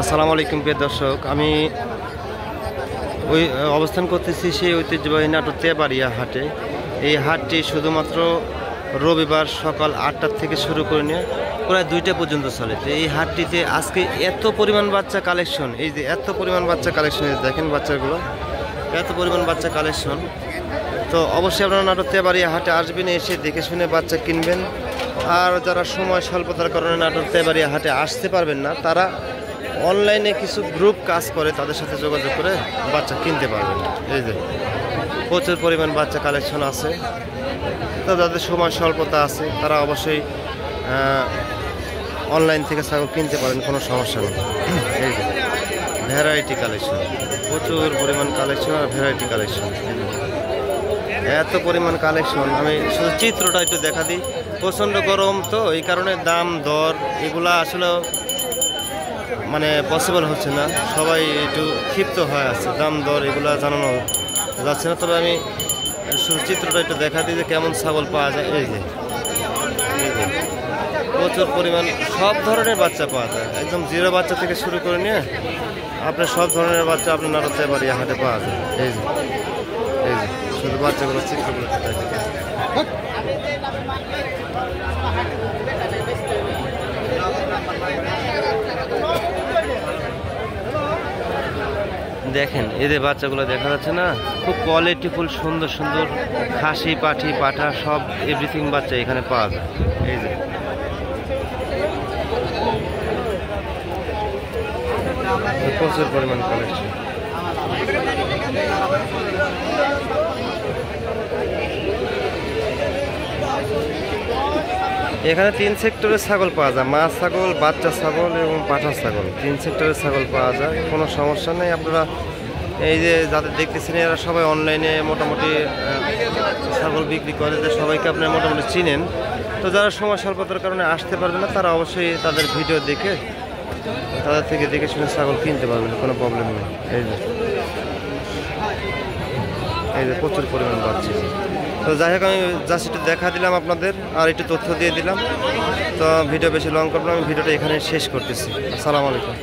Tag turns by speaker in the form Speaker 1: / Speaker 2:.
Speaker 1: আসসালামু আলাইকুম প্রিয় দর্শক, আমি অবস্থান করতেছি সেই ঐতিহ্যবাহী নাটোর তেবাড়িয়া হাটে। এই হাটটি শুধুমাত্র রবিবার সকাল 8টা থেকে শুরু করে নিয়ে প্রায় 2টা পর্যন্ত চলে। তো এই হাটটিতে আজকে এত পরিমাণ বাচ্চা কালেকশন, এই যে এত পরিমাণ বাচ্চা কালেকশন, দেখেন বাচ্চাগুলো, এত পরিমাণ বাচ্চা কালেকশন। তো অবশ্যই আপনারা নাটোর তেবাড়িয়া হাটে আসবেন, এসে দেখে শুনে বাচ্চা কিনবেন। আর যারা সময় স্বল্পতার কারণে নাটোর তেবাড়িয়া হাটে আসতে পারবেন না, তারা অনলাইনে কিছু গ্রুপ কাজ করে, তাদের সাথে যোগাযোগ করে বাচ্চা কিনতে পারবেন। এই যে প্রচুর পরিমাণ বাচ্চা কালেকশন আছে। তো যাদের সময় স্বল্পতা আছে তারা অবশ্যই অনলাইন থেকে ছাগল কিনতে পারেন, কোনো সমস্যা নেই। এই যে ভ্যারাইটি কালেকশন, প্রচুর পরিমাণ কালেকশন আর ভ্যারাইটি কালেকশন, এত পরিমাণ কালেকশন। আমি শুধু চিত্রটা একটু দেখা দিই। প্রচণ্ড গরম, তো এই কারণে দাম দর এগুলা আসলে মানে পসিবল হচ্ছে না, সবাই একটু ক্ষিপ্ত হয়ে আছে, দাম দর এগুলো জানানো যাচ্ছে না। তবে আমি শুধু চিত্রটা একটু দেখা দিই যে কেমন ছাগল পাওয়া যায়। এই যে প্রচুর পরিমাণ সব ধরনের বাচ্চা পাওয়া যায়, একদম জিরো বাচ্চা থেকে শুরু করে নিয়ে আপনার সব ধরনের বাচ্চা আপনার নাটোর তেবাড়িয়া হাটে পাওয়া যায়। এই যে শুধু বাচ্চাগুলো চিত্রগুলো দেখেন, এদের বাচ্চাগুলো দেখা যাচ্ছে না, খুব কোয়ালিটিফুল, সুন্দর সুন্দর খাসি, পাঠি, পাঠা সব এভরিথিং বাচ্চা এখানে পাওয়া যায়। এই যে প্রচুর পরিমাণ কালেকশন। এখানে 3 সেক্টরের ছাগল পাওয়া যায়, মা ছাগল, বাচ্চা ছাগল এবং পাঠা ছাগল, 3 সেক্টরের ছাগল পাওয়া যায়, কোনো সমস্যা নেই। আপনারা এই যে যাদের দেখতেছেন এরা সবাই অনলাইনে মোটামুটি ছাগল বিক্রি করে, যে সবাইকে আপনারা মোটামুটি চিনেন। তো যারা সময় স্বল্পতার কারণে আসতে পারবে না, তারা অবশ্যই তাদের ভিডিও দেখে তাদের থেকে দেখে শুনে ছাগল কিনতে পারবেন, কোনো প্রবলেম নেই। এই যে প্রচুর পরিমাণ বাচ্চা। তো যাই হোক, আমি জাস্ট একটু দেখা দিলাম আপনাদের, আর একটু তথ্য দিয়ে দিলাম। তো ভিডিও বেশি লং করবো না, আমি ভিডিওটা এখানে শেষ করতেছি। আসসালামু আলাইকুম।